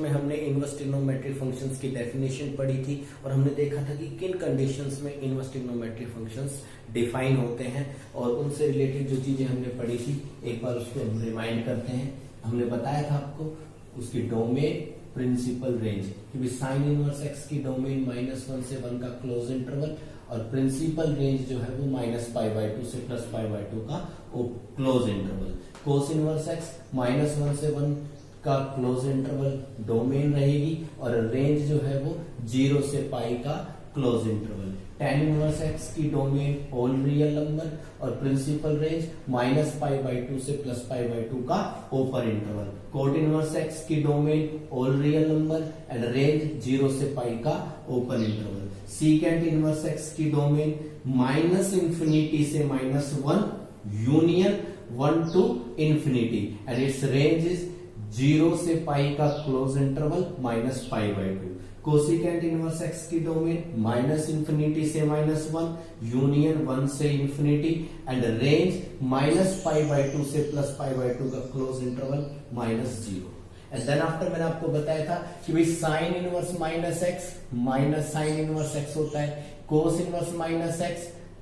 में हमने inverse trigonometric functions की डेफिनेशन पढ़ी थी और हमने देखा था कि किन कंडीशंस में इनवर्स ट्रिग्नोमेट्रिक फंक्शंस डिफाइन होते हैं और उनसे रिलेटेड जो चीजें हमने पढ़ी थी एक बार उसको हम रिमाइंड करते हैं। हमने बताया था आपको उसकी डोमेन, प्रिंसिपल रेंज कि भी साइन इनवर्स एक्स की डोमेन -1 से 1 का क्लोज इंटरवल और प्रिंसिपल रेंज जो है वो -π/2 से +π/2 का क्लोज इंटरवल। कोस इनवर्स एक्स -1 से 1 का क्लोज इंटरवल डोमेन रहेगी और रेंज जो है वो 0 से पाई का close interval. tan inverse x की डोमेन ऑल रियल नंबर और प्रिंसिपल रेंज -π/2 से +π/2 का open interval. Cot inverse x की domain all real number and range 0 से पाई का open interval. Secant inverse x की डोमेन -∞ से -1 union 1 to ∞ and its range is 0 से पाई का close interval -π/2। Cosecant inverse x की डोमेन -∞ से -1 union 1 से ∞ एंड रेंज -π/2 से +π/2 का close interval -0। And then after मैंने आपको बताया था कि भाई sine inverse -x minus sine inverse x होता है, cos inverse -x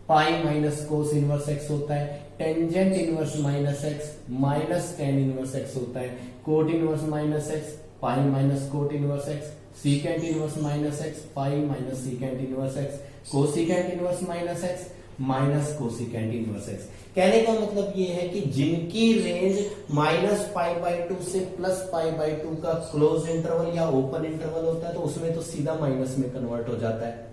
pi minus cos inverse x होता है, tangent inverse -x minus tan inverse x होता है, cot inverse -x pi minus cot inverse x, secant inverse -x pi minus secant inverse x, cosecant inverse -x minus cosecant inverse x। कहने का मतलब ये है कि जिनकी रेंज -π/2 से +π/2 का क्लोज इंटरवल या ओपन इंटरवल होता है तो उसमें तो सीधा माइनस में कन्वर्ट हो जाता है,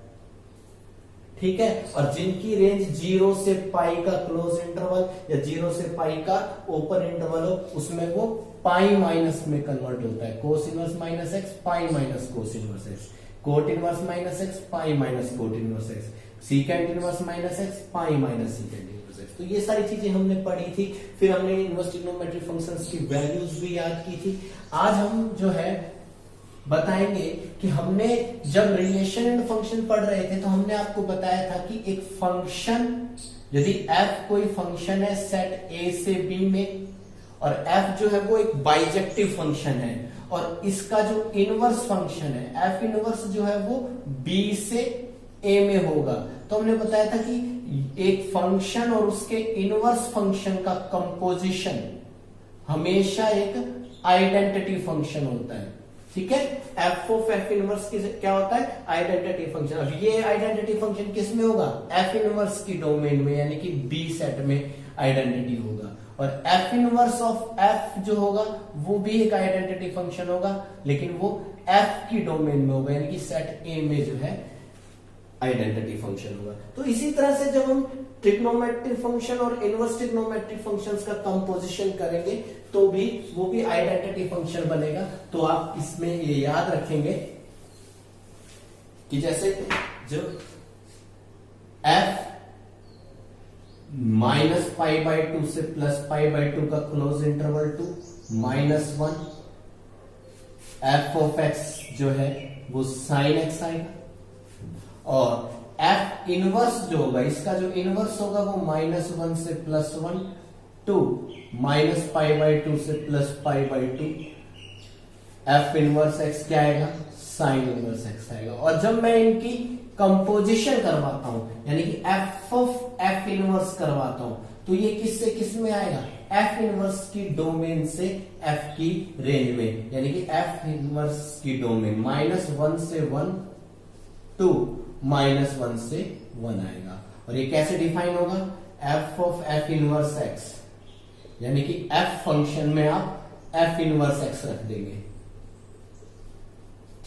ठीक है। और जिनकी रेंज 0 से पाई का क्लोज इंटरवल या 0 से पाई का ओपन इंटरवल हो उसमें वो पाई माइनस में कन्वर्ट होता है। Cos inverse -x pi minus cos inverse x, coat inverse -x pi minus cot inverse x, secant inverse -x pi minus secant inverse x। तो ये सारी चीजें हमने पढ़ी थी। फिर हमने इनवर्स ट्रिग्नोमेट्रिक फंक्शंस की वैल्यूज भी याद की थी। आज हम जो है बताएंगे कि हमने जब रिलेशन एंड फंक्शन पढ़ रहे थे तो हमने आपको बताया था कि एक फंक्शन यदि f कोई फंक्शन है सेट a से b में और f जो है वो एक बाइजेक्टिव फंक्शन है और इसका जो इनवर्स फंक्शन है f इनवर्स जो है वो b से a में होगा। तो हमने बताया था कि एक फंक्शन और उसके इनवर्स फंक्शन का कंपोजिशन हमेशा एक आइडेंटिटी फंक्शन होता है, ठीक है। f ऑफ f इनवर्स क्या होता है? Identity function. अब ये आइडेंटिटी फंक्शन किस में होगा? f इनवर्स की डोमेन में यानी कि b सेट में आइडेंटिटी होगा और f इनवर्स ऑफ f जो होगा वो भी एक आइडेंटिटी फंक्शन होगा लेकिन वो f की डोमेन में होगा यानी कि सेट a में जो है आइडेंटिटी फंक्शन होगा। तो इसी तरह से जब हम ट्रिग्नोमेट्रिक फंक्शन और इनवर्स ट्रिग्नोमेट्रिक फंक्शंस का कंपोजिशन करेंगे तो भी वो भी आइडेंटिटी फंक्शन बनेगा। तो आप इसमें ये याद रखेंगे कि जैसे जो f -π/2 से +π/2 का close interval to -1, f of x जो है वो sin x आएगा और f इनवर्स जो होगा इसका जो इनवर्स होगा वो -1 से +1 टू -π/2 से +π/2। f इनवर्स x क्या आएगा? साइन इनवर्स x आएगा। और जब मैं इनकी कंपोजिशन करवाता हूं यानी कि f ऑफ f इनवर्स करवाता हूं तो ये किससे किस में आएगा? f इनवर्स की डोमेन से f की रेंज में यानी कि f इनवर्स की डोमेन -1 से 1 टू -1 से 1 आएगा। और ये कैसे डिफाइन होगा? f of f inverse x यानी कि f फंक्शन में आप f इनवर्स x रख देंगे,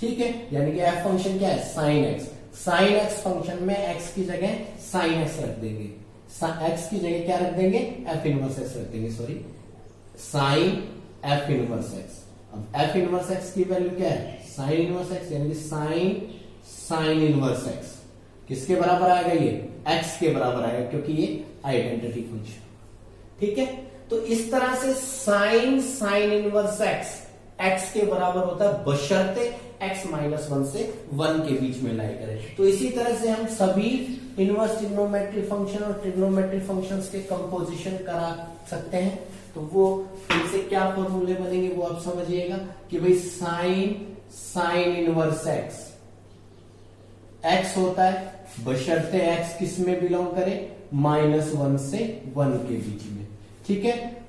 ठीक है। यानी कि f फंक्शन क्या है? Sine x। Sine x function में x की जगह साइन x रख देंगे, x की जगह क्या रख देंगे? f इनवर्स x रख देंगे, sorry sine f inverse x। अब f इनवर्स x की वैल्यू क्या है? साइन इनवर्स x यानी कि साइन इनवर्स x किसके बराबर आएगा? ये x के बराबर आएगा क्योंकि ये आइडेंटिटी फंक्शन, ठीक है। तो इस तरह से साइन इनवर्स x के बराबर होता है बशर्ते x -1 से 1 के बीच में लाई करें। तो इसी तरह से हम सभी इनवर्स ट्रिग्नोमेट्रिक फंक्शन और ट्रिग्नोमेट्रिक फंक्शंस के कंपोजिशन करा सकते हैं। तो वो इनसे क्या फॉर्मूले बनेंगे वो आप समझिएगा कि भाई sine sine inverse x, x होता है बशर्ते एक्स किस में बिलोंग करे, -1 से 1 के बीच में, ठीक है।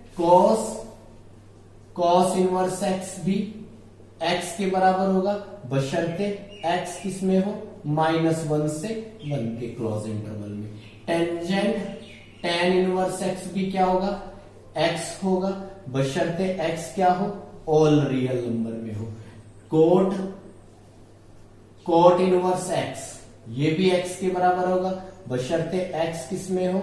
कॉस इनवर्स एक्स भी एक्स के बराबर होगा बशर्ते एक्स किस में हो, -1 से 1 के क्लोज इंटरवल में। टेंजेंट tan इनवर्स एक्स भी क्या होगा, एक्स होगा बशर्ते एक्स क्या हो, ऑल रियल नंबर में हो। कोट इनवर्स एक्स ये भी एक्स के बराबर होगा बशर्ते एक्स किस में हो,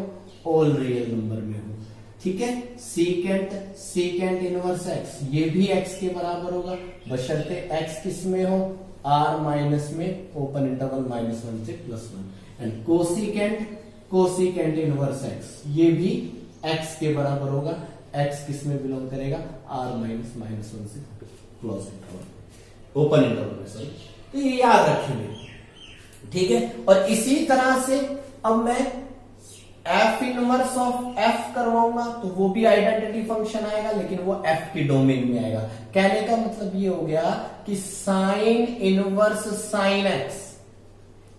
ऑल रियल नंबर में हो, ठीक है। सीकेंट इनवर्स एक्स ये भी एक्स के बराबर होगा बशर्ते एक्स किस में हो, आर माइनस में ओपन इंटरवल -1 से +1। एंड कोसिकेंट इनवर्स एक्स ये भी एक्स के बराबर होगा, एक्स किस में बिलोंग करेगा, आर -1 से क्लोज इंटरवल ओपन इंटरवल में, सॉरी। तो ये याद रखेंगे, ठीक है। और इसी तरह से अब मैं एफ इनवर्स ऑफ एफ करवाऊंगा तो वो भी आइडेंटिटी फंक्शन आएगा, लेकिन वो एफ की डोमेन में आएगा। कहने का मतलब ये हो गया कि साइन इनवर्स साइन एक्स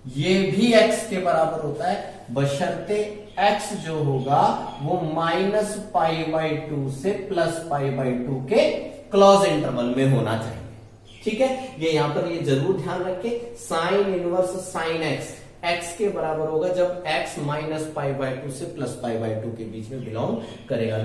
ये भी एक्स के बराबर होता है बशर्ते एक्स जो होगा वो -π/2 से +π/2 के क्लोज इंटरवल में होना चाहिए, ठीक है। ये यहां पर ये जरूर ध्यान रखें, sine inverse sine x x के बराबर होगा जब एक्स -π/2 से +π/2 के बीच में बिलोंग करेगा।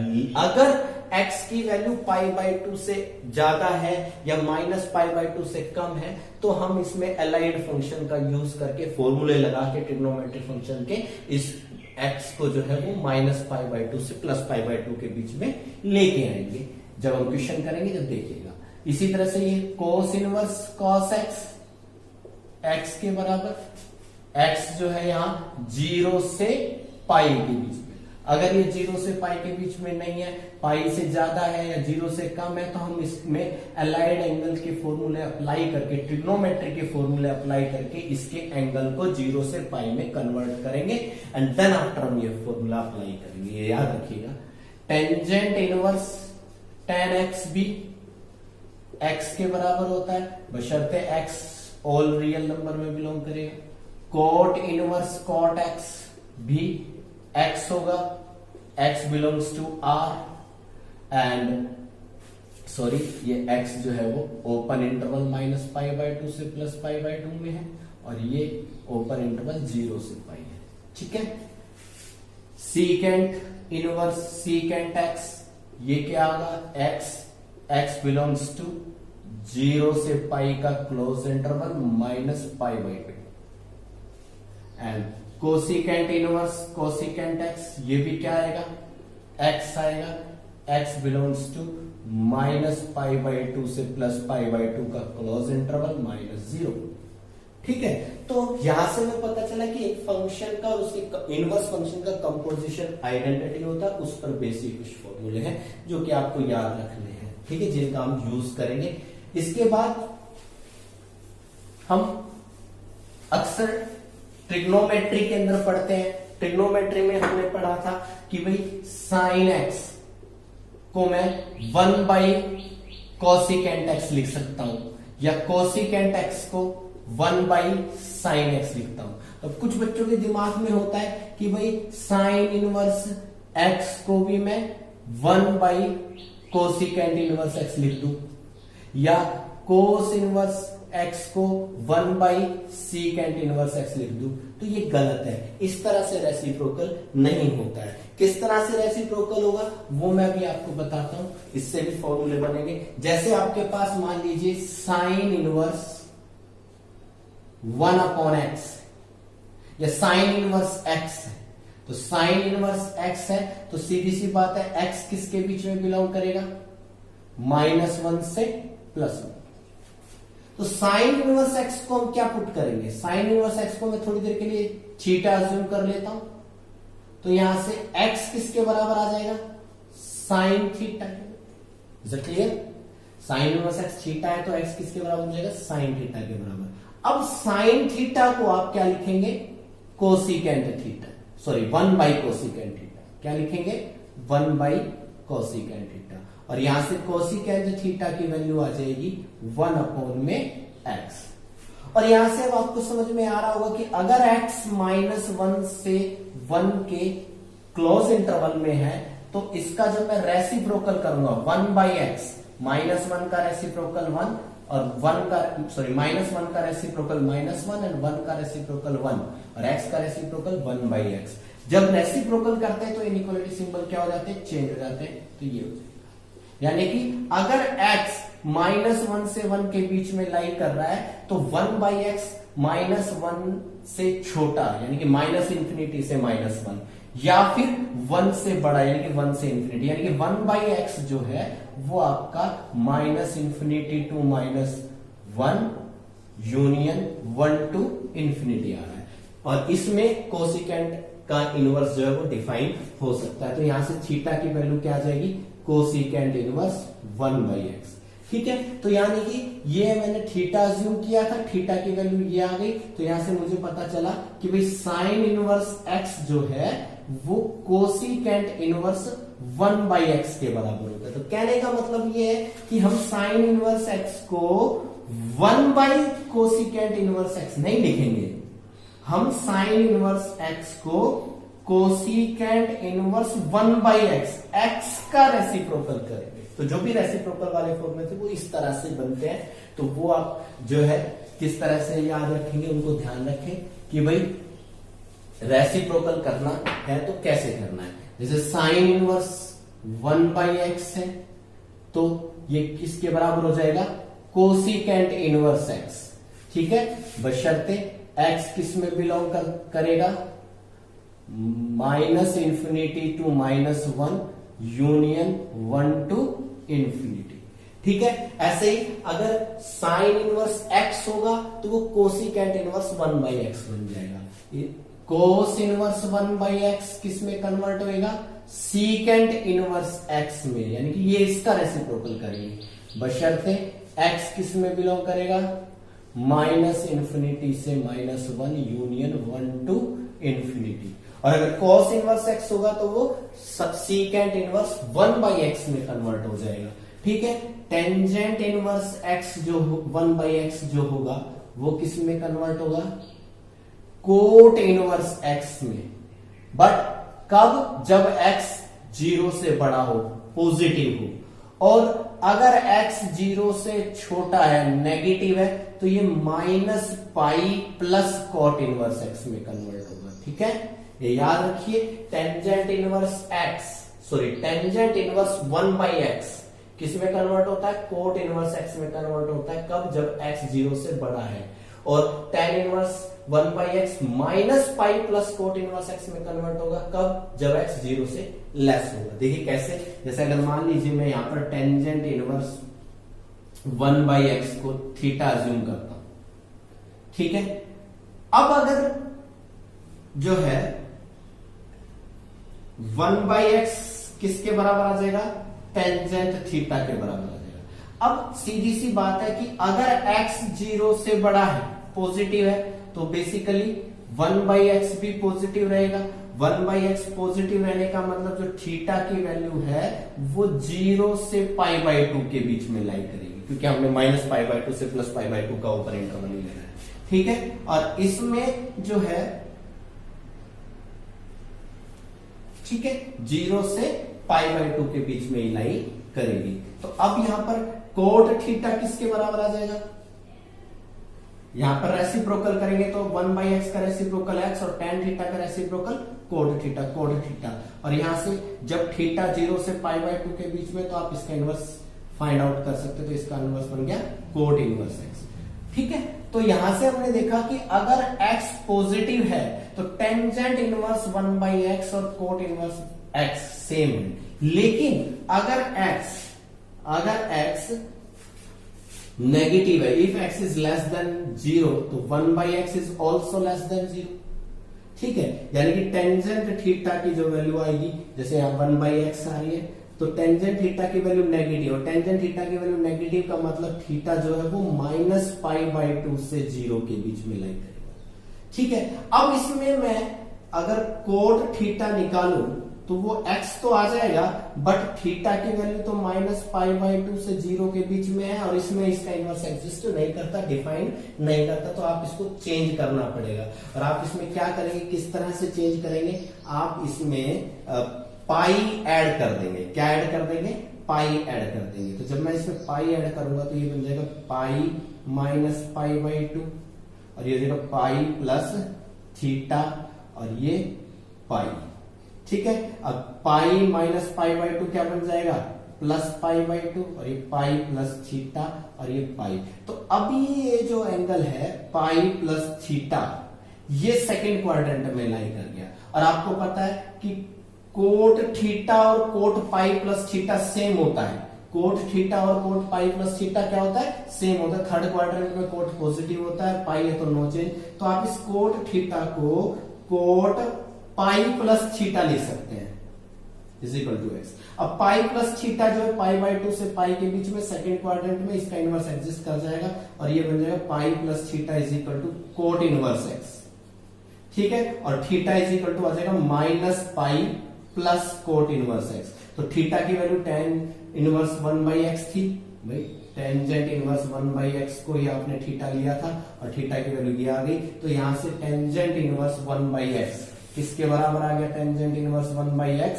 अगर एक्स की वैल्यू π/2 से ज्यादा है या -π/2 से कम है तो हम इसमें एलाइड फंक्शन का यूज करके फॉर्मूले लगा के ट्रिग्नोमेट्रिक फंक्शन के इस एक्स को जो है वो -π/2 से +π/2 के बीच में लेके आएंगे जब हम क्वेश्चन करेंगे, जब देखिएगा। इसी तरह से ये cos inverse cos x x के बराबर, एक्स जो है यहां 0 से पाई के बीच में, अगर ये 0 से पाई के बीच में नहीं है, पाई से ज्यादा है या 0 से कम है, तो हम इसमें अलाइड एंगल के फॉर्मूले अप्लाई करके, ट्रिग्नोमेट्री के फॉर्मूले अप्लाई करके इसके एंगल को 0 से पाई में कन्वर्ट करेंगे एंड देन आफ्टर हम ये फॉर्मूला अप्लाई करेंगे। ये याद रखिएगा। टेंजेंट इनवर्स tan एक्स भी एक्स के बराबर होता है बशर्ते एक्स ऑल रियल नंबर में बिलोंग करेगा। कोट इनवर्स कॉट एक्स भी एक्स होगा, x belongs to R and sorry ये एक्स जो है वो ओपन इंटरवल -π/2 से +π/2 में है और ये ओपन इंटरवल 0 से पाई है, ठीक है। सीकेंट इनवर्स सीकेंट एक्स ये क्या होगा, एक्स बिलोंग्स टू 0 से पाई का close interval -π/2 and cosecant inverse cosecant x ये भी क्या आएगा, एक्स आएगा, एक्स बिलोंग्स टू -π/2 से +π/2 का क्लोज इंटरवल -0, ठीक है। तो यहां से हमें पता चला कि एक फंक्शन का और उसके इनवर्स फंक्शन का कंपोजिशन आइडेंटिटी होता है, उस पर बेसिक कुछ फॉर्मूले हैं जो कि आपको याद रखने हैं, ठीक है, जिनका हम यूज करेंगे। इसके बाद हम अक्सर ट्रिग्नोमेट्री के अंदर पढ़ते हैं। ट्रिग्नोमेट्री में हमने पढ़ा था कि भाई साइन एक्स को मैं 1/कोसिकेंट एक्स लिख सकता हूं या कोसिकेंट एक्स को 1/साइन एक्स लिखता हूं। अब कुछ बच्चों के दिमाग में होता है कि भाई साइन इनवर्स एक्स को भी मैं 1/कोसिकेंट इनवर्स एक्स लिख दूं या कोस इनवर्स एक्स को 1/सीकेंट इनवर्स एक्स लिख दूं, तो ये गलत है। इस तरह से रेसिप्रोकल नहीं होता है। किस तरह से रेसिप्रोकल होगा वो मैं भी आपको बताता हूं, इससे भी फॉर्मूले बनेंगे। जैसे आपके पास मान लीजिए साइन इनवर्स 1/x या साइन इनवर्स x है, तो साइन इनवर्स x है तो सीधी सी बात है x किसके बीच में बिलोंग करेगा, -1 से +1। तो साइन इनवर्स एक्स को हम क्या पुट करेंगे, साइन इनवर्स एक्स को मैं थोड़ी देर के लिए थीटा अज्यूम कर लेता हूं, तो यहां से एक्स किसके बराबर आ जाएगा, sign theta. Is it clear? Sign inverse x theta है तो एक्स किसके बराबर हो जाएगा, साइन थीटा के बराबर। अब साइन थीटा को आप क्या लिखेंगे, कोसिकेंट थीटा, सॉरी 1/कोसिकेंट थीटा। क्या लिखेंगे, 1/कोसिकेंट थीटा। और यहां से कोसिकेंट थीटा की वैल्यू आ जाएगी 1/में एक्स। और यहां से अब आपको समझ में आ रहा होगा कि अगर x -1 से 1 के क्लोज इंटरवल में है तो इसका जब मैं रेसिप्रोकल करूंगा 1/x, -1 का रेसिप्रोकल 1 और -1 का रेसिप्रोकल -1 एंड 1 का रेसिप्रोकल 1 और x का रेसिप्रोकल 1/x। जब रेसिप्रोकल करते हैं तो इनइक्वालिटी सिंबल क्या हो जाते हैं, चेंज हो जाते हैं। तो ये हो जाएगा, यानी कि अगर x -1 से 1 के बीच में लाई कर रहा है तो 1/x -1 से छोटा यानी कि -∞ से -1 या फिर 1 से बड़ा यानी कि 1 से इंफिनिटी, यानी कि 1/x जो है वो आपका -∞ to -1 यूनियन 1 to इंफिनिटी आ रहा है। और इसमें कोसिकेंट का इनवर्स जो है वो डिफाइन हो सकता है। तो यहां से थीटा की वैल्यू क्या आ जाएगी, कोसिकेंट इनवर्स 1/x। ठीक है, तो यानी कि ये मैंने थीटा अज्यूम किया था, थीटा की वैल्यू ये आ गई। तो यहां से मुझे पता चला कि भाई साइन इनवर्स x जो है वो कोसिकेंट इनवर्स 1/x के बराबर होता है। तो कहने का मतलब ये है कि हम साइन इनवर्स x को 1/कोसिकेंट इनवर्स x नहीं लिखेंगे, हम साइन इनवर्स x को कोसिकेंट इनवर्स 1/x, x का रेसिप्रोकल करेंगे। तो जो भी रेसिप्रोकल वाले फॉर्म में थे वो इस तरह से बनते हैं। तो वो आप जो है किस तरह से याद रखेंगे, उनको ध्यान रखें कि भाई रेसिप्रोकल करना है तो कैसे करना है। जैसे साइन इनवर्स 1/x है तो ये किसके बराबर हो जाएगा, कोसिकेंट इनवर्स x। ठीक है, बशर्ते x किस में बिलोंग करेगा, -∞ to -1 यूनियन 1 to इंफिनिटी। ठीक है, ऐसे ही अगर साइन इनवर्स x होगा तो वो कोसिकेंट इनवर्स 1/x बन जाएगा। कोस इनवर्स 1/x किस में कन्वर्ट होएगा, सीकेंट इनवर्स x में, यानी कि ये इसका रेसिप्रोकल करेंगे बशर्ते x किस में बिलोंग करेगा, -∞ से -1 यूनियन 1 to इंफिनिटी। और अगर cos इनवर्स x होगा तो वो सीकेंट इनवर्स 1/x में कन्वर्ट हो जाएगा। ठीक है, टेंजेंट इनवर्स x जो 1/x जो होगा वो किस में कन्वर्ट होगा, कोट इनवर्स x में। बट कब, जब x 0 से बड़ा हो, पॉजिटिव हो। और अगर x 0 से छोटा है, नेगेटिव है, तो ये -π प्लस कॉट इनवर्स x में कन्वर्ट होगा। ठीक है, ये याद रखिए, tangent inverse tangent inverse 1/x किस में कन्वर्ट होता है, कोट इनवर्स x में कन्वर्ट होता है। कब, जब x 0 से बड़ा है। और tan inverse 1/x -π plus cot inverse x में कन्वर्ट होगा कब, जब x 0 से लेस होगा। देखिए कैसे, जैसे अगर मान लीजिए मैं यहां पर टेंजेंट इनवर्स 1/x को थीटा अज्यूम करता हूं। ठीक है, अब अगर जो है 1/x किसके बराबर आ जाएगा, टेंजेंट थीटा के बराबर आ जाएगा। अब सीधी सी बात है कि अगर x 0 से बड़ा है, पॉजिटिव है, तो बेसिकली 1/x भी पॉजिटिव रहेगा। 1/x पॉजिटिव रहने का मतलब जो थीटा की वैल्यू है वो 0 से π/2 के बीच में लाई करेगी, क्योंकि हमने -π/2 से +π/2 का ऊपर इंटरवल ही लेना है। ठीक है, और इसमें जो है ठीक है 0 से π/2 के बीच में लाई करेगी। तो अब यहां पर कोट थीटा किसके बराबर आ जाएगा, यहां पर रेसिप्रोकल करेंगे तो 1/x का रेसिप्रोकल x और tan थीटा का रेसिप्रोकल कोट थीटा। और यहां से जब थीटा 0 से π/2 के बीच में, तो आप इसका इनवर्स फाइंड आउट कर सकते हो। तो इसका इनवर्स बन गया कोट इनवर्स x। ठीक है, तो यहां से हमने देखा कि अगर x पॉजिटिव है तो टेंजेंट इनवर्स 1/x और कोट इनवर्स x सेम है। लेकिन अगर x नेगेटिव है, if x is less then 0 तो 1/x is also less than 0। ठीक है, यानी कि टेंजेंट थीटा की जो वैल्यू आएगी, जैसे यहां 1/x आ रही है, तो टेंजेंट थीटा की वैल्यू नेगेटिव, और टेंजेंट थीटा की वैल्यू नेगेटिव का मतलब थीटा जो है वो -π/2 से 0 के बीच में लाई करेगा। ठीक है, अब इसमें मैं अगर कोट थीटा निकालूं तो वो x तो आ जाएगा, बट थीटा की वैल्यू तो -π/2 से 0 के बीच में है, और इसमें इसका इनवर्स एग्जिस्ट नहीं करता, डिफाइन नहीं करता, तो आप इसको चेंज करना पड़ेगा। और आप इसमें क्या करेंगे, किस तरह से चेंज करेंगे, आप इसमें पाई ऐड कर देंगे। क्या ऐड कर देंगे, पाई ऐड कर देंगे। तो जब मैं इसमें पाई ऐड करूंगा तो ये बन जाएगा पाई -π/2, और ये देखो पाई प्लस थीटा, और ये पाई। ठीक है, अब पाई -π/2 क्या बन जाएगा, +π/2, और ये पाई प्लस थीटा, और ये पाई। तो अभी ये जो एंगल है पाई प्लस थीटा, ये सेकंड क्वाड्रेंट में लाई कर गया। और आपको पता है कि कोट थीटा और कोट पाई प्लस थीटा सेम होता है। कोट थीटा और कोट पाई प्लस थीटा क्या होता है, सेम होता है। थर्ड क्वाड्रेंट में कोट पॉजिटिव होता है, पाई है तो नो चेंज। तो आप इस कोट थीटा को कोट पाई प्लस थीटा लिख सकते हैं, इक्वल टू एक्स। अब पाई प्लस थीटा जो है π/2 से पाई के बीच में सेकंड क्वाड्रेंट में, इसका इनवर्स एग्जिस्ट कर जाएगा, और ये बन जाएगा pi plus theta equal to cot inverse x. ठीक है, और थीटा इक्वल टू आ जाएगा -pi plus cot inverse x. तो थीटा की वैल्यू tan इनवर्स 1/x थी भाई, टेंजेंट इनवर्स 1/x को ही आपने थीटा लिया था, और थीटा की वैल्यू ये आ गई। तो यहां से टेंजेंट इनवर्स 1/x किसके बराबर आ गया, टेंजेंट इनवर्स 1/x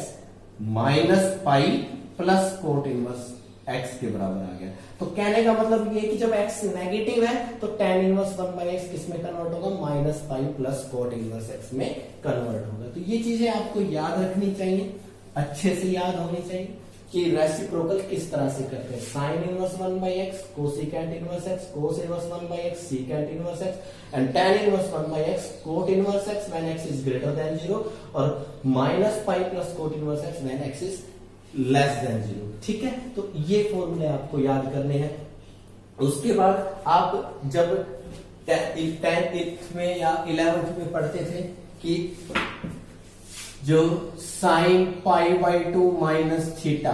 -पाई प्लस कोट इनवर्स x के बराबर आ गया। तो कहने का मतलब ये कि जब x नेगेटिव है तो tan इनवर्स 1/x किस में कन्वर्ट होगा, -पाई प्लस कोट इनवर्स x में कन्वर्ट होगा। तो ये चीजें आपको याद रखनी चाहिए, अच्छे से याद होनी चाहिए कि रेसिप्रोकल किस तरह से करते हैं। Sine inverse 1/x, cosecant inverse x, cos inverse 1/x, secant inverse x, and tan inverse 1/x, coat inverse x when x is greater than 0, और -पाई plus cot inverse x when x is less then 0। ठीक है, तो ये फॉर्मूले आपको याद करने हैं। उसके बाद आप जब 10th में या 11th में पढ़ते थे कि जो sine π/2 minus theta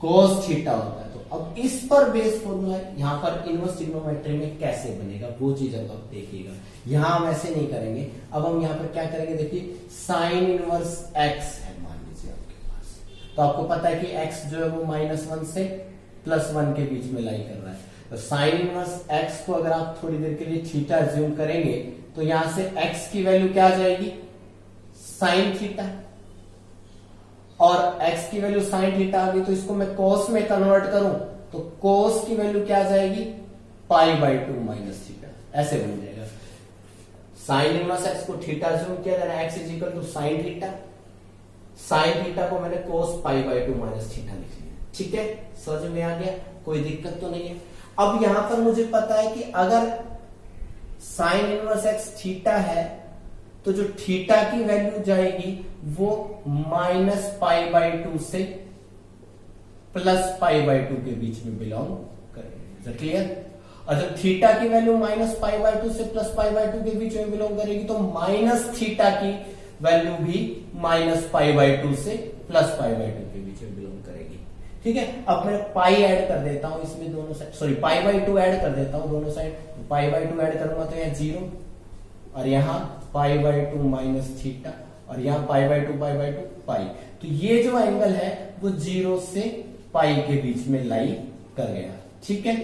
cos theta होता है, तो अब इस पर बेस फॉर्मूला यहां पर इनवर्स ट्रिग्नोमेट्री में कैसे बनेगा वो चीज अब आप देखिएगा। यहां हम ऐसे नहीं करेंगे, अब हम यहां पर क्या करेंगे, देखिए साइन इनवर्स x है मान लीजिए आपके पास, तो आपको पता है कि x जो है वो -1 से +1 के बीच में लाई कर रहा है। तो साइन इनवर्स x को अगर आप थोड़ी देर के लिए थीटा अज्यूम करेंगे तो यहां से x की वैल्यू क्या आ जाएगी, साइन थीटा, और x की वैल्यू साइन थीटा आ गई, तो इसको मैं cos में कन्वर्ट करूं तो cos की वैल्यू क्या आ जाएगी, π/2 माइनस थीटा, ऐसे बन जाएगा। साइन इनवर्स x को थीटा अज्यूम किया, then x is equal to sine theta, sine theta को मैंने cos π/2 माइनस थीटा लिख लिया। ठीक है, समझ में आ गया, कोई दिक्कत तो नहीं है। अब यहां पर मुझे पता है कि अगर साइन इनवर्स x थीटा है तो जो थीटा की वैल्यू जाएगी वो -π/2 से +π/2 के बीच में बिलोंग करेगी। क्लियर? और जब थीटा की वैल्यू -π/2 से +π/2 के बीच में बिलोंग करेगी तो माइनस थीटा की वैल्यू भी -π/2 से +π/2 के बीच में बिलोंग करेगी। ठीक है, अब मैं पाई ऐड कर देता हूं इसमें दोनों साइड, सॉरी π/2 ऐड कर देता हूं दोनों साइड। π/2 ऐड करूंगा तो यहाँ 0, और यहाँ π/2 माइनस थीटा, और यहाँ π/2 पाई। तो ये जो एंगल है वो 0 से पाई के बीच में लाई कर गया। ठीक है,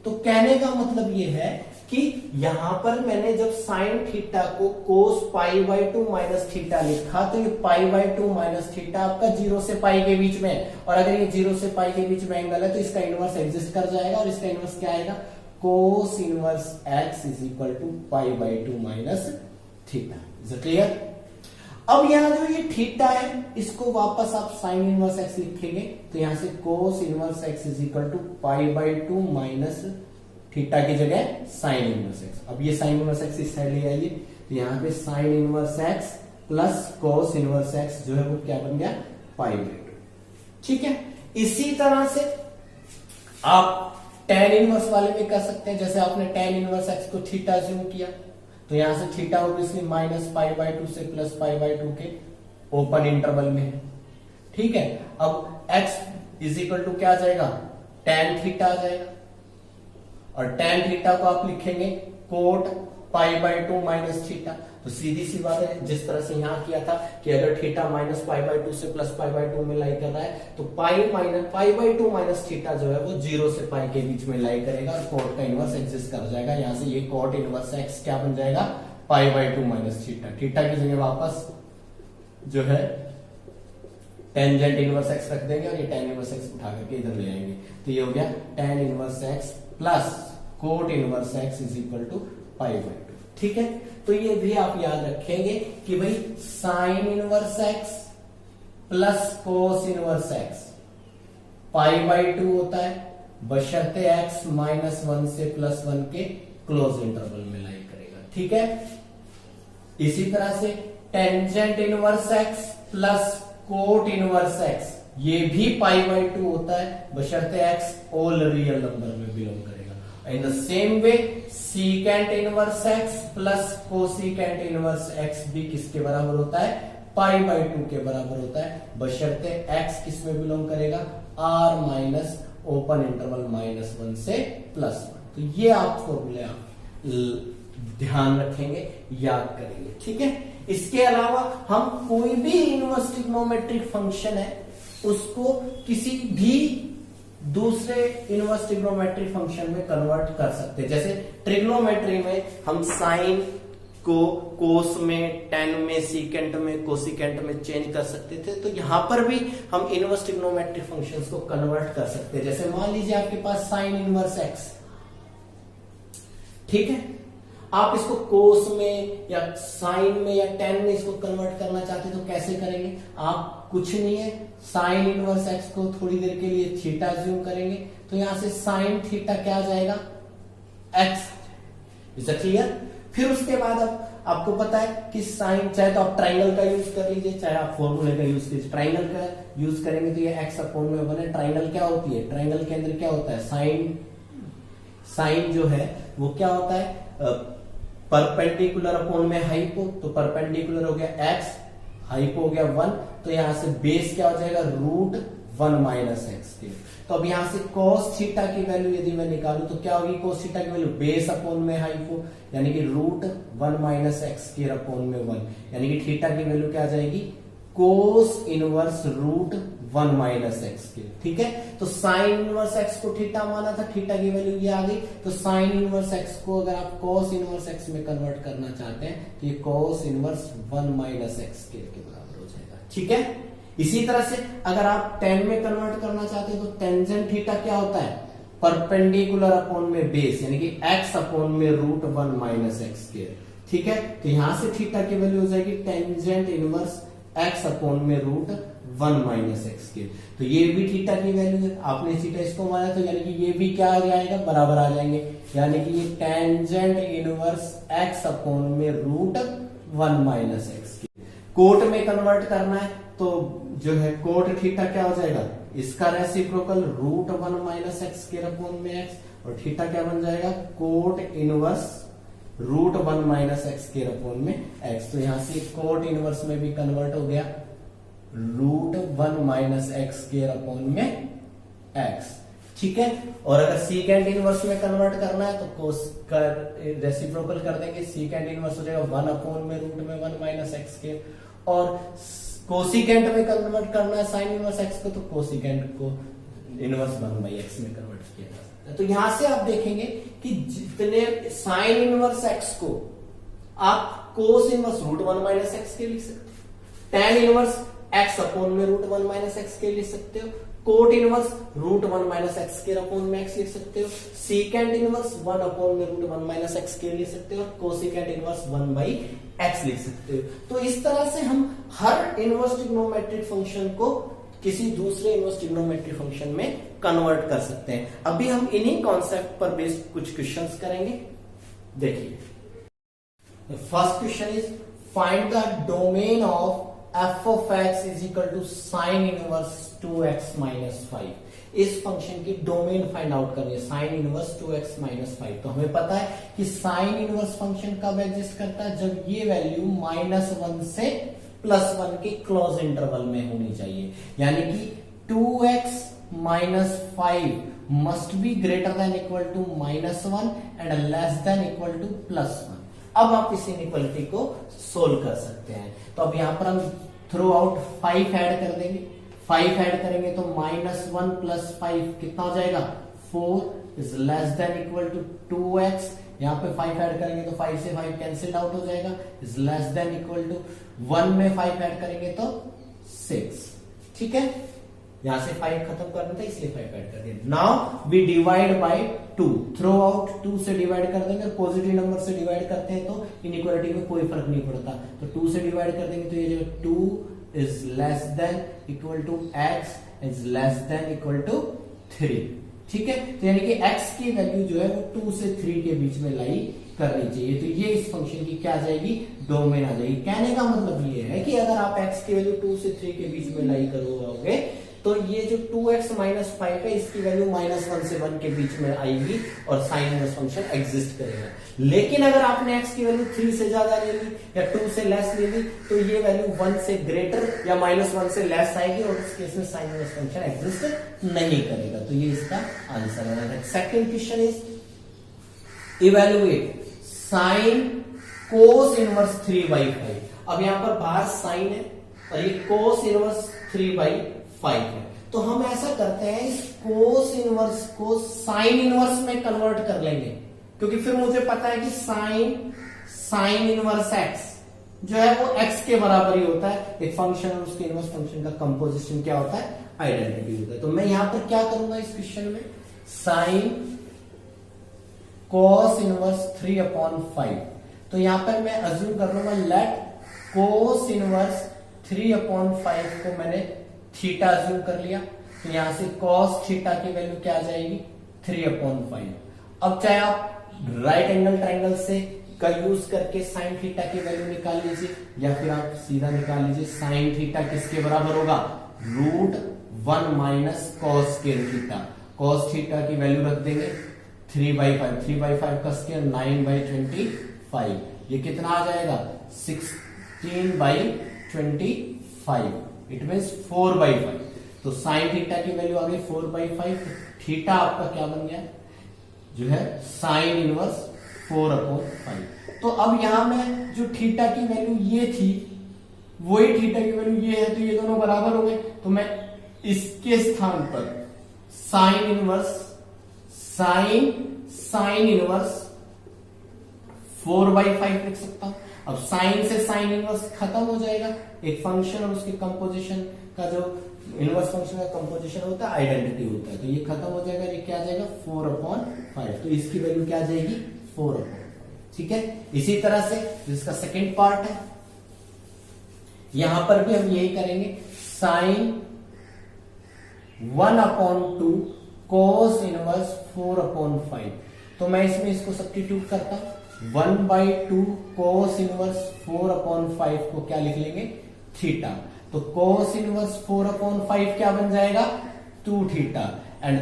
तो कहने का मतलब ये है कि यहां पर मैंने जब साइन थीटा को कोस π/2 माइनस थीटा लिखा तो ये π/2 माइनस थीटा आपका 0 से पाई के बीच में है, और अगर ये 0 से पाई के बीच में एंगल है तो इसका इनवर्स एग्जिस्ट कर जाएगा, और इसका इनवर्स क्या आएगा, cos inverse x is equal to π/2 minus theta. Is it clear? अब यहां जो ये थीटा है इसको वापस आप साइन इनवर्स x लिखेंगे, तो यहां से cos inverse x is equal to π/2 minus theta की जगह साइन इनवर्स x। अब ये साइन इनवर्स x इस साइड ले आइए, तो यहां पे sine inverse x plus cos inverse x जो है वो क्या बन गया, π/2। ठीक है, इसी तरह से आप tan इनवर्स वाले में कर सकते हैं। जैसे आपने tan इनवर्स x को थीटा अज्यूम किया तो यहां से थीटा ऑब्वियसली -π/2 से +π/2 के ओपन इंटरवल में है। ठीक है, अब x इज इक्वल टू क्या आ जाएगा, tan थीटा आ जाएगा, और tan थीटा को आप लिखेंगे coat pi by 2 minus theta. तो सीधी सी बात है, जिस तरह से यहां किया था कि अगर थीटा माइनस पाई बाई 2 से प्लस पाई बाई 2 में लाई कर रहा है तो पाई बाई 2 माइनस थीटा जो है वो 0 से पाई के बीच में लाई करेगा और कॉट का इनवर्स एग्जिस्ट कर जाएगा। यहां से ये कॉट इनवर्स एक्स क्या बन जाएगा, पाई बाई 2 माइनस थीटा। थीटा की जगह वापस जो है टेंजेंट इनवर्स एक्स रख देंगे और ये टेन इनवर्स एक्स उठा करके इधर ले आएंगे। तो ये हो गया tan inverse x plus cot inverse x is equal to pi by 2। ठीक है, तो ये भी आप याद रखेंगे कि भाई sine inverse x plus cos inverse x pi by 2 होता है बशर्ते एक्स -1 से +1 के क्लोज इंटरवल में लाई करेगा। ठीक है, इसी तरह से tangent inverse x plus cot inverse x ये भी पाई बाई 2 होता है बशर्ते एक्स ऑल रियल नंबर में बिलोंग करेगा। In the same way secant inverse x plus cosecant inverse x भी किसके बराबर होता है, पाई बाई 2 के बराबर होता है बशर्ते एक्स किस में बिलोंग करेगा, आर माइनस ओपन इंटरवल -1 से +1। तो ये आप फॉर्मूले आप ध्यान रखेंगे, याद करेंगे। ठीक है, इसके अलावा हम कोई भी इनवर्स ट्रिग्नोमेट्रिक फंक्शन है उसको किसी भी दूसरे इनवर्स ट्रिग्नोमेट्रिक फंक्शन में कन्वर्ट कर सकते हैं। जैसे ट्रिग्नोमेट्री में हम साइन को कोस में, टेन में, सीकेंट में, कोसिकेंट में चेंज कर सकते थे। तो यहां पर भी हम इनवर्स ट्रिग्नोमेट्रिक फंक्शंस को कन्वर्ट कर सकते हैं। जैसे मान लीजिए आपके पास साइन इनवर्स एक्स, ठीक है, आप इसको कोस में या साइन में या टेन में इसको कन्वर्ट करना चाहते हैं तो कैसे करेंगे, आप कुछ नहीं है साइन इनवर्स एक्स को थोड़ी देर के लिए थीटा अज्यूम करेंगे तो यहां से साइन थीटा क्या आ जाएगा, एक्स। Is it clear? फिर उसके बाद अब आपको पता है कि साइन, चाहे तो आप ट्राइंगल का यूज कर लीजिए चाहे आप फॉर्मूले का यूज कीजिए। ट्राइंगल का यूज करेंगे तो ये एक्स अपॉन में 1 है। ट्राइंगल क्या होती है, ट्राइंगल के अंदर क्या होता है, साइन जो है वो क्या होता है, परपेंडिकुलर अपॉन में हाइपो, तो परपेंडिकुलर हो गया एक्स, हाइपो हो गया 1, तो यहां से बेस क्या हो जाएगा, √1 माइनस एक्स के। तो अब यहां से cos थीटा की वैल्यू यदि मैं निकालूं तो क्या होगी, cos थीटा की वैल्यू बेस अपॉन में हाइपो यानी कि √1 माइनस एक्स के अपॉन में 1, यानी कि थीटा की वैल्यू क्या आ जाएगी, cos इनवर्स √1 माइनस एक्स के। ठीक है, तो साइन इनवर्स एक्स को थीटा माना था, थीटा की वैल्यू ये आ गई, तो साइन इनवर्स एक्स को अगर आप cos इनवर्स एक्स में कन्वर्ट करना चाहते हैं तो ये cos इनवर्स 1 माइनस एक्स के बराबर हो जाएगा। ठीक है, इसी तरह से अगर आप टेन में कन्वर्ट करना चाहते हैं तो टेंजेंट थीटा क्या होता है, परपेंडिकुलर अपॉन में बेस यानी कि एक्स अपॉन में √1 माइनस एक्स के। ठीक है, तो यहां से थीटा की वैल्यू हो जाएगी टेंजेंट इनवर्स एक्स अपॉन में √1 माइनस एक्स के। तो ये भी थीटा की वैल्यू है, आपने थीटा इसको माना तो यानी कि ये भी क्या आ जाएगा, बराबर आ जाएंगे, यानी कि ये टेंजेंट इनवर्स एक्स अपॉन में √1 माइनस एक्स के। कोट में कन्वर्ट करना है तो जो है कोट थीटा क्या हो जाएगा, इसका रेसिप्रोकल √1 माइनस एक्स के अपॉन में एक्स, और थीटा क्या बन जाएगा, कोट इनवर्स √1 माइनस एक्स के अपॉन में एक्स। तो यहां से कोट इनवर्स में भी कन्वर्ट हो गया √1 माइनस एक्स के अपॉन में एक्स। ठीक है, और अगर सीकेंट इनवर्स में कन्वर्ट करना है तो कोस का रेसिप्रोकल कर देंगे, सीकेंट इनवर्स हो जाएगा 1 अपॉन में √1 माइनस एक्स के, और कोसिकेंट में कन्वर्ट करना है साइन इनवर्स एक्स को तो कोसिकेंट को इनवर्स 1/x में कन्वर्ट किया जा सकता है। तो यहां से आप देखेंगे कि जितने साइन इनवर्स एक्स को आप कोस इनवर्स √1 माइनस एक्स के लिख सकते हो, टेन इनवर्स एक्स अपॉन में √1 माइनस एक्स के लिख सकते हो, कोट इनवर्स √1 माइनस एक्स के अपॉन में एक्स लिख सकते हो, सीकेंट इनवर्स 1 अपॉन में √1 माइनस एक्स के लिख सकते हो, कोसिकेंट इनवर्स 1/x लिख सकते हो। तो इस तरह से हम हर इनवर्स ट्रिग्नोमेट्रिक फंक्शन को किसी दूसरे इनवर्स ट्रिग्नोमेट्रिक फंक्शन में कन्वर्ट कर सकते हैं। अभी हम इन्हीं कॉन्सेप्ट पर बेस्ड कुछ क्वेश्चंस करेंगे। देखिए, first question is find the domain of f of x is equal to sin inverse 2x minus 5। इस फंक्शन की डोमेन फाइंड आउट करनी है, साइन इनवर्स 2x minus 5। तो हमें पता है कि साइन इनवर्स फंक्शन कब एग्जिस्ट करता है, जब ये वैल्यू -1 से +1 के क्लोज इंटरवल में होनी चाहिए, यानी कि 2x minus 5 must be greater than equal to -1 and less than equal to +1। अब आप इस इनइक्वालिटी को सोल्व कर सकते हैं। तो अब यहां पर हम थ्रू आउट 5 ऐड कर देंगे। 5 ऐड करेंगे तो -1 + 5 कितना हो जाएगा, 4 is less than equal to 2x। यहाँ पे 5 ऐड करेंगे तो 5 से 5 कैंसिल आउट हो जाएगा, is less than equal to 1 में 5 ऐड करेंगे तो 6। ठीक है, यहां से 5 खत्म करना था इसलिए 5 ऐड कर दिया। Now we divide by 2, throughout 2 से डिवाइड कर देंगे। पॉजिटिव नंबर से डिवाइड करते हैं तो इनइक्वालिटी में कोई फर्क नहीं पड़ता, तो 2 से डिवाइड कर देंगे तो ये जो 2 is less than equal to x is less than equal to 3। ठीक है, तो यानी कि x की वैल्यू जो है वो 2 से 3 के बीच में लाई करनी चाहिए। तो ये इस फंक्शन की क्या आ जाएगी, डोमेन आ जाएगी। कहने का मतलब ये है कि अगर आप x की वैल्यू 2 से 3 के बीच में लाई करोगे तो ये जो 2x - 5 है इसकी वैल्यू -1 से 1 के बीच में आएगी और साइन इनवर्स फंक्शन एग्जिस्ट करेगा। लेकिन अगर आपने x की वैल्यू 3 से ज्यादा ले ली या 2 से लेस ले ली तो ये वैल्यू 1 से ग्रेटर या -1 से लेस आएगी और उस केस में साइन इनवर्स फंक्शन एग्जिस्ट नहीं करेगा। तो ये इसका आंसर है। Second question is evaluate sine cos inverse 3/5। अब यहां पर बाहर साइन है और ये कोस इनवर्स 3/5 है। तो हम ऐसा करते हैं, इस कोस इनवर्स को साइन इनवर्स में कन्वर्ट कर लेंगे, क्योंकि फिर मुझे पता है कि साइन इनवर्स x जो है वो x के बराबर ही होता है। एक फंक्शन और उसके इनवर्स फंक्शन का कंपोजिशन क्या होता है, आइडेंटिटी होता है। तो मैं यहां पर क्या करूंगा इस क्वेश्चन में, साइन cos इनवर्स 3/5। तो यहां पर मैं अज्यूम कर लूंगा लेट cos इनवर्स 3/5 को मैंने थीटा अज्यूम कर लिया। तो यहां से cos थीटा की वैल्यू क्या आ जाएगी, 3/5। अब चाहे आप राइट एंगल ट्रायंगल से का यूज करके साइन थीटा की वैल्यू निकाल लीजिए या फिर आप सीधा निकाल लीजिए। साइन थीटा किसके बराबर होगा, √1 - cos square theta. cos theta की वैल्यू रख देंगे 3/5, 3/5 का स्क्वायर 9/25। ये कितना आ जाएगा, 16/25। It mean 4/5। तो साइन थीटा की वैल्यू आ गई 4/5। थीटा आपका क्या बन गया, जो है साइन इनवर्स 4/5। तो अब यहां में जो थीटा की वैल्यू ये थी वही थीटा की वैल्यू ये है, तो ये दोनों बराबर हो गए। तो मैं इसके स्थान पर साइन इनवर्स 4/5 लिख सकता हूं। अब साइन से साइन इनवर्स खत्म हो जाएगा। एक फंक्शन और उसके कंपोजिशन का जो इनवर्स फंक्शन का कंपोजिशन होता है आइडेंटिटी होता है, तो ये खत्म हो जाएगा। ये क्या आ जाएगा 4/5। तो इसकी वैल्यू क्या आ जाएगी 4/5। ठीक है, इसी तरह से जिसका सेकंड पार्ट है यहां पर भी हम यही करेंगे। Sine 1/2 cos inverse 4/5। तो मैं इसमें इसको सब्स्टिट्यूट करता हूं। 1/2 cos इनवर्स 4/5 को क्या लिख लेंगे, थीटा। तो cos इनवर्स 4/5 क्या बन जाएगा, 2 थीटा। एंड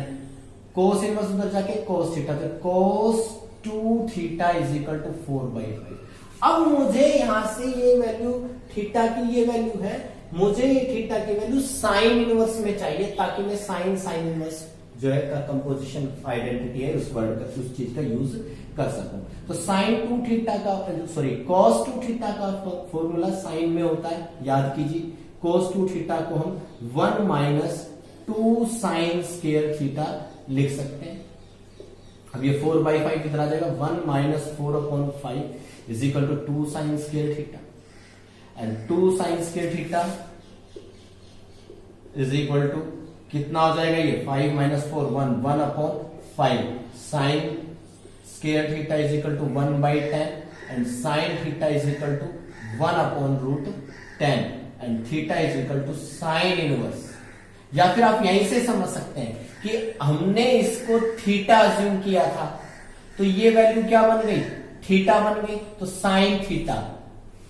cos इनवर्स उधर जाके cos थीटा, तो cos 2 theta is equal to 4/5। अब मुझे यहां से ये वैल्यू थीटा की ये वैल्यू है, मुझे ये थीटा की वैल्यू साइन इनवर्स में चाहिए ताकि मैं साइन इनवर्स जो है का कंपोजिशन आइडेंटिटी है उस वर्ड का, उस चीज का यूज कर सकूं। तो साइन 2 थीटा का cos 2 थीटा का फॉर्मूला साइन में होता है, याद कीजिए। cos 2 थीटा को हम 1 - 2 साइन स्क्वायर थीटा लिख सकते हैं। अब ये 4/5 कितना आ जाएगा, 1 - 4/5 is equal to 2 sine square theta. And 2 sine square theta is equal to कितना हो जाएगा, ये 5 - 4 1/5 sine square theta is equal to 1/10 and sine theta is equal to 1/√10 and theta is equal to sine inverse. या फिर आप यहीं से समझ सकते हैं कि हमने इसको थीटा अज्यूम किया था तो ये वैल्यू क्या बन गई, थीटा बन गई। तो साइन थीटा,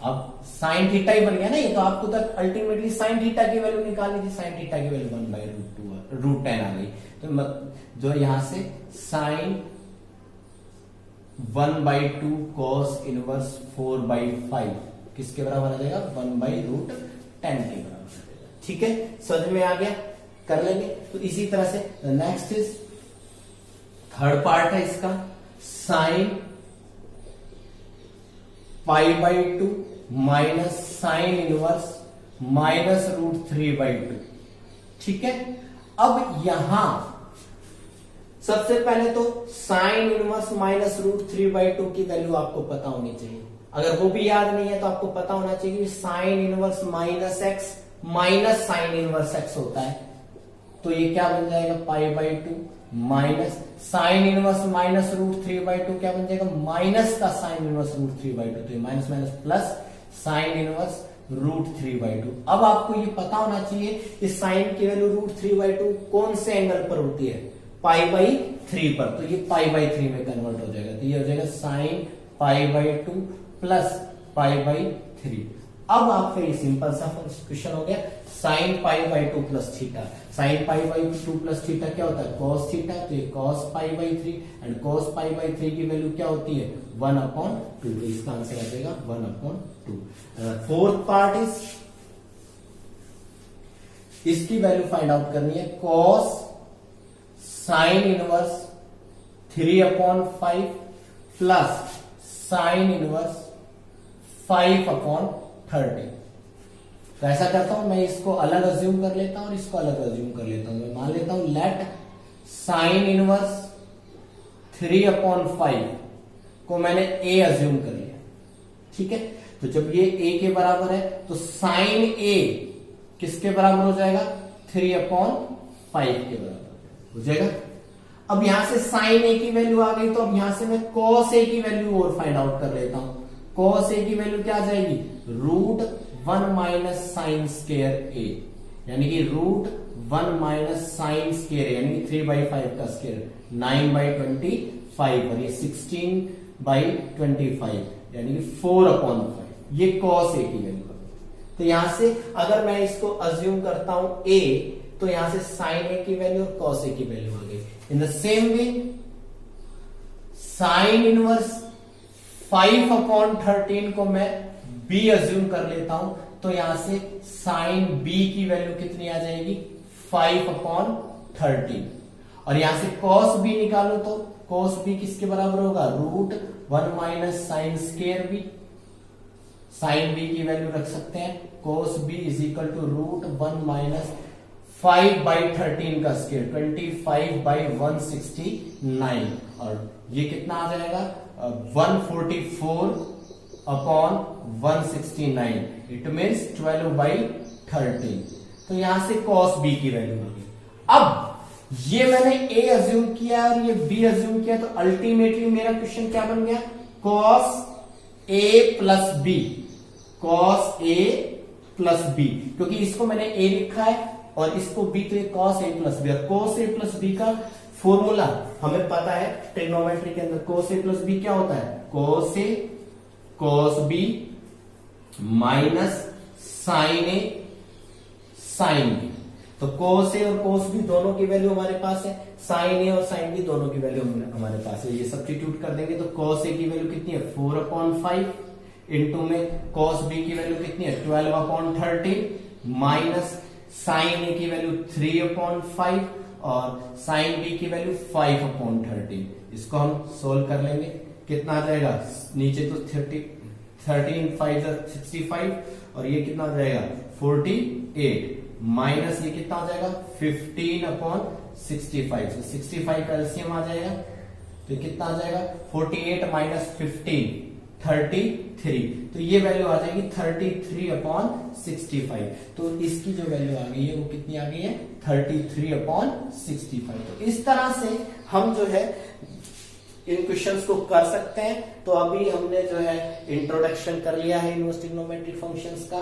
अब साइन थीटा ही बन गया ना ये, तो आपको तक अल्टीमेटली साइन थीटा की वैल्यू निकालनी थी। साइन थीटा की वैल्यू 1/√10 आ गई। तो जो यहां से साइन 1/2 cos इनवर्स 4/5 किसके बराबर आ जाएगा, 1/√10 के बराबर आ जाएगा। ठीक है, समझ में आ गया, कर लेंगे। तो इसी तरह से नेक्स्ट इज थर्ड पार्ट है इसका, sine π/2 minus sine inverse minus √3/2। ठीक है, अब यहां सबसे पहले तो साइन इनवर्स माइनस √3/2 की वैल्यू आपको पता होनी चाहिए। अगर वो भी याद नहीं है तो आपको पता होना चाहिए कि sign inverse minus x minus sine inverse x होता है। तो ये क्या बन जाएगा, π/2 माइनस साइन इनवर्स माइनस √3/2 क्या बन जाएगा, माइनस का साइन इनवर्स √3/2। तो ये minus minus plus sine inverse √3/2। अब आपको ये पता होना चाहिए कि साइन की वैल्यू √3/2 कौन से एंगल पर होती है, π/3 पर। तो ये π/3 में कन्वर्ट हो जाएगा। तो ये हो जाएगा साइन π/2 प्लस π/3। अब आपका ये सिंपल सा क्वेश्चन हो गया, sine π/2 plus theta. Sine π/2 plus theta क्या होता है, cos थीटा। तो ये cos π/3 एंड cos π/3 की वैल्यू क्या होती है, 1/2। तो इसका आंसर आ जाएगा 1/2। फोर्थ पार्ट इज, इसकी वैल्यू फाइंड आउट करनी है, cos sine inverse 3/5 plus sine inverse 5/30। तो ऐसा करता हूं, मैं इसको अलग अज्यूम कर लेता हूं और इसको अलग अज्यूम कर लेता हूं। मैं मान लेता हूं लेट साइन इनवर्स 3/5 को मैंने a अज्यूम कर लिया। ठीक है, तो जब ये a के बराबर है तो साइन a किसके बराबर हो जाएगा, 3/5 के बराबर हो जाएगा। अब यहां से साइन a की वैल्यू आ गई, तो अब यहां से मैं cos a की वैल्यू और फाइंड आउट कर लेता हूं। cos a की वैल्यू क्या आ जाएगी, √1 माइनस साइन स्क्वायर a, यानी कि √1 माइनस साइन स्क्वायर यानी कि 3/5 का स्क्वायर 9/25 और ये 16/25 यानी कि 4/5। ये cos a की वैल्यू। तो यहां से अगर मैं इसको अज्यूम करता हूं a, तो यहां से साइन a की वैल्यू और cos a की वैल्यू आ गई। In the same way sine inverse 5/13 को मैं b अज्यूम कर लेता हूं, तो यहां से साइन b की वैल्यू कितनी आ जाएगी, 5/13। और यहां से cos b निकालो तो cos b किसके बराबर होगा, √1 minus sine square b। Sine b की वैल्यू रख सकते हैं, cos b is equal to √1 minus 5/13 का स्क्वायर 25/169। और ये कितना आ जाएगा, 144/169। It means 12/13। तो यहां से cos b की वैल्यू होगी। अब ये मैंने a अज्यूम किया और ये b अज्यूम किया, तो अल्टीमेटली मेरा क्वेश्चन क्या बन गया, cos a plus b। cos a plus b, क्योंकि इसको मैंने a लिखा है और इसको b, तो ये cos a plus b। cos a plus b का फॉर्मूला हमें पता है ट्रिग्नोमेट्री के अंदर, cos a प्लस b क्या होता है, cos a cos b minus sine a sine b। तो cos a और cos b दोनों की वैल्यू हमारे पास है, साइन a और साइन b दोनों की वैल्यू हमारे पास है। ये सब्स्टिट्यूट कर देंगे तो cos a की वैल्यू कितनी है, 4/5 इंटू में cos b की वैल्यू कितनी है, 12/13 माइनस साइन a की वैल्यू 3/5 और साइन b की वैल्यू 5/13। इसको हम सोल्व कर लेंगे, कितना आ जाएगा, नीचे तो 13 5 65 और ये कितना आ जाएगा 48 माइनस ये कितना आ जाएगा 15/65। तो 65 का एलसीएम आ जाएगा, तो कितना आ जाएगा 48 माइनस 15 33। तो ये वैल्यू आ जाएगी 33/65। तो इसकी जो वैल्यू आ गई है वो कितनी आ गई है, 33/65। तो इस तरह से हम जो है इन क्वेश्चंस को कर सकते हैं। तो अभी हमने जो है इंट्रोडक्शन कर लिया है इनवर्स ट्रिग्नोमेट्रिक फंक्शंस का,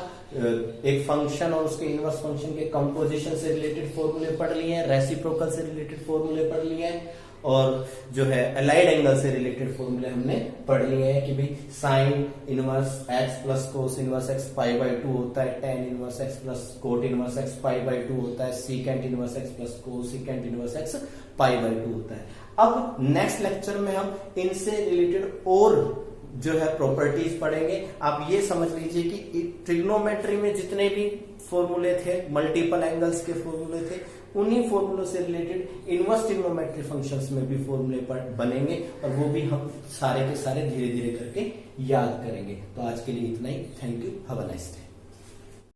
एक फंक्शन और उसके इनवर्स फंक्शन के कंपोजिशन से रिलेटेड फॉर्मूले पढ़ लिए हैं, रेसिप्रोकल से रिलेटेड फॉर्मूले पढ़ लिए हैं और जो है अलाइड एंगल से रिलेटेड फॉर्मूले हमने पढ़ लिए हैं कि भाई sine inverse x plus cos inverse x π/2 होता है, tan inverse x plus cot inverse x π/2 होता है, secant inverse x plus cosecant inverse x π/2 होता है। अब नेक्स्ट लेक्चर में हम इनसे रिलेटेड और जो है प्रॉपर्टीज पढ़ेंगे। आप ये समझ लीजिए कि ट्रिग्नोमेट्री में जितने भी फॉर्मूले थे, मल्टीपल एंगल्स के फॉर्मूले थे, उन्हीं फॉर्मूलों से रिलेटेड इनवर्स ट्रिग्नोमेट्रिक फंक्शंस में भी फॉर्मूले बनेंगे और वो भी हम सारे के सारे धीरे धीरे करके याद करेंगे। तो आज के लिए इतना ही। Thank you, have a nice day.